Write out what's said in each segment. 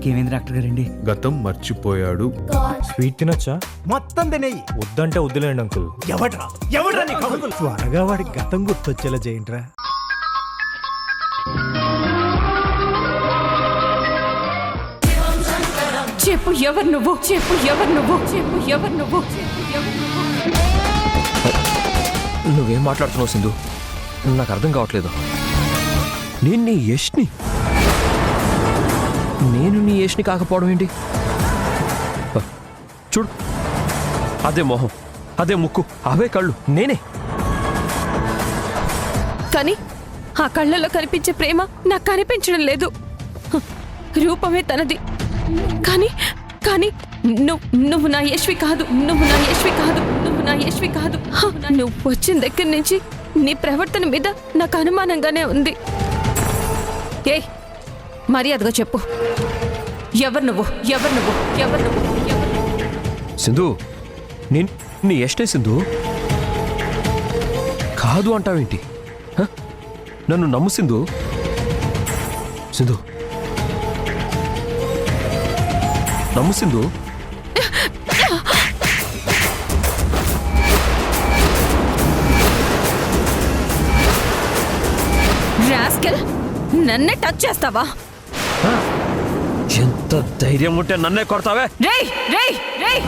బావకి ఏమైంది డాక్టర్ గారండి? గతం మర్చిపోయాడు. స్వీట్ తినొచ్చా? మొత్తం తినేయి. వద్దంటే వద్దులేండి అంకుల్. ఎవడ్రా నీకు అంకుల్? త్వరగా వాడి గతం గుర్తొచ్చేలా చేయండిరా. చెప్పు ఎవరు నువ్వు, చెప్పు ఎవరు నువ్వు, చెప్పు ఎవరు నువ్వు, చెప్పు ఎవరు నువ్వు. నువ్వేం మాట్లాడుతున్నావు సింధు? నాకు అర్థం కావట్లేదు. నేను నీ యష్ని కాకపోవడం ఏంటి? చూడు, అదే మొహం, అదే ముక్కు, అవే కళ్ళు, నేనే. కానీ ఆ కళ్ళలో కనిపించే ప్రేమ నాకు కనిపించడం లేదు. రూపమే తనది. కానీ కానీ నువ్వు నా యశ్వి కాదు, నువ్వు నా యశ్వి కాదు, నువ్వు నా యశ్వి కాదు. నువ్వు వచ్చిన దగ్గర నుంచి నీ ప్రవర్తన మీద నాకు అనుమానంగానే ఉంది. ఏ మర్యాదగా చెప్పు, ఎవరు నువ్వు, ఎవరు నువ్వు, ఎవరు నువ్వు, ఎవరు నువ్వు? సింధు, నేను నీ యష్నే సింధు. కాదు అంటావేంటి? నన్ను నమ్ము సింధు. సింధు, నమ్ము సింధు. రాస్కెల్, నన్నే టచ్ చేస్తావా? ఎంత ధైర్యం ఉంటే నన్నే కొడతావే? రేయ్ రేయ్ రేయ్,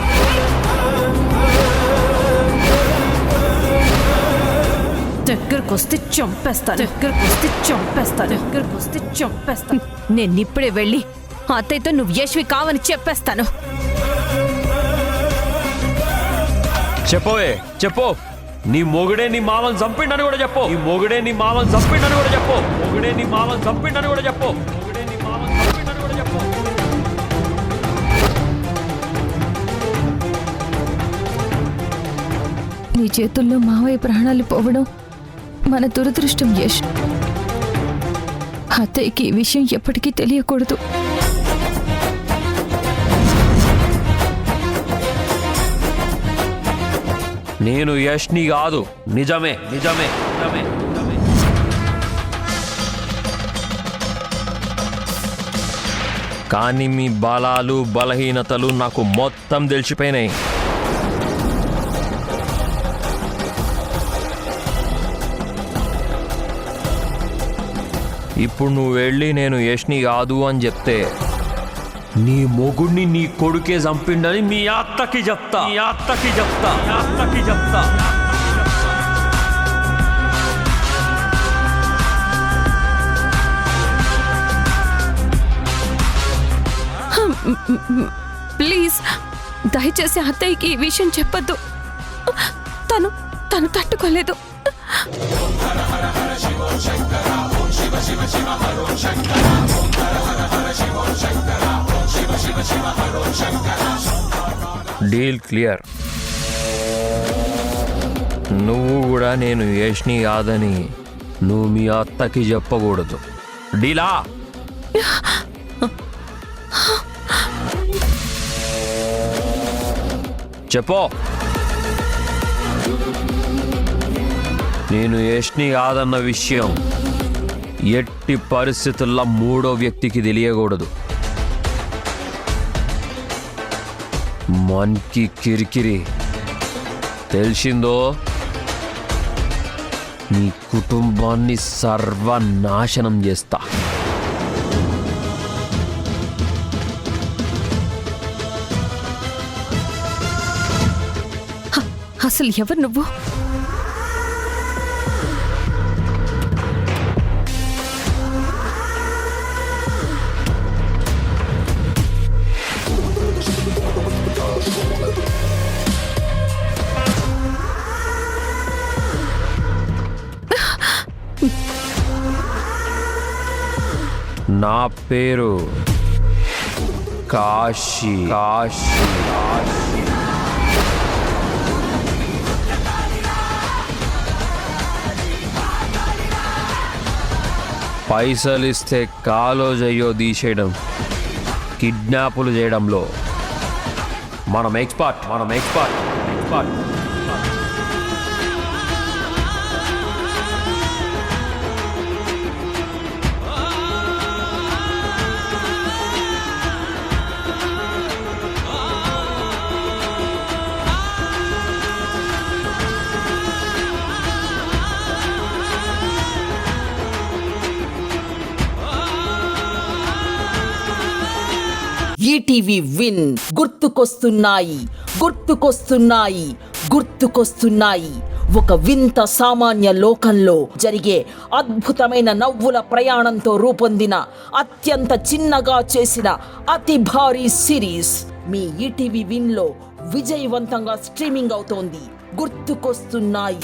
దగ్గరకొస్తే చంపేస్తాను, దగ్గరకొస్తే చంపేస్తాను, దగ్గరకొస్తే చంపేస్తాను. నేను ఇప్పుడే వెళ్ళి అత్తయ్యతో నువ్వు యశ్వి కావని చెప్పేస్తాను. చెప్పవే, చెప్పు. నీ మొగుడే నీ మామని చంపిండని కూడా చెప్పు. నీ మొగుడే నీ మామని చంపిండని కూడా చెప్పు. మొగుడే నీ మామని చంపిండని కూడా చెప్పు. మొగుడే నీ మామని చంపిండని కూడా చెప్పు. నీ చేతుల్లో మావయ్య ప్రాణాలు పోవడం మన దురదృష్టం యశ్. అత్తయ్యకి ఈ విషయం ఎప్పటికీ తెలియకూడదు. నేను యష్ని కాదు. నిజమే, నిజమే, నిజమే, నిజమే. కానీ మీ బలాలు బలహీనతలు నాకు మొత్తం తెలిసిపోయినాయి. ఇప్పుడు నువ్వు వెళ్ళి నేను యష్ని కాదు అని చెప్తే నీ మొగుడిని నీ కొడుకే చంపిండని మీ అత్తకి చెప్తా, మీ అత్తకి చెప్తా, మీ అత్తకి చెప్తా. ప్లీజ్ దయచేసి అత్తయ్యకి ఈ విషయం చెప్పొద్దు. తను తను తట్టుకోలేదు. Deal clear. నువ్వు కూడా నేను యష్ని కాదని నువ్వు మీ అత్తకి చెప్పకూడదు. డీలా? చెప్పో. నేను యష్ని కాదన్న విషయం ఎట్టి పరిస్థితుల్లో మూడో వ్యక్తికి తెలియకూడదు. మన్కి కిరికిరి తెలిసిందో నీ కుటుంబాన్ని సర్వనాశనం చేస్తా. అసలు ఎవరు నువ్వు? నా పేరు కాశీ. కాశీ. పైసలు ఇస్తే కాలో జయ్యో తీసేయడం, కిడ్నాపులు చేయడంలో మనం ఎక్స్పర్ట్. ఈటీవీ విన్ గుర్తుకొస్తున్నాయి గుర్తుకొస్తున్నాయి గుర్తుకొస్తున్నాయి. ఒక వింత సామాన్య లోకంలో జరిగే అద్భుతమైన నవ్వుల ప్రయాణంతో రూపొందిన అత్యంత చిన్నగా చేసిన అతి భారీ సిరీస్ మీ ఈటీవీ విన్లో విజయవంతంగా స్ట్రీమింగ్ అవుతోంది. గుర్తుకొస్తున్నాయి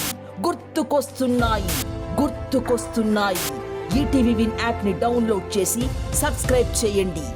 గుర్తుకొస్తున్నాయి గుర్తుకొస్తున్నాయి. ఈటీవీ విన్ యాప్ని డౌన్లోడ్ చేసి సబ్స్క్రైబ్ చేయండి.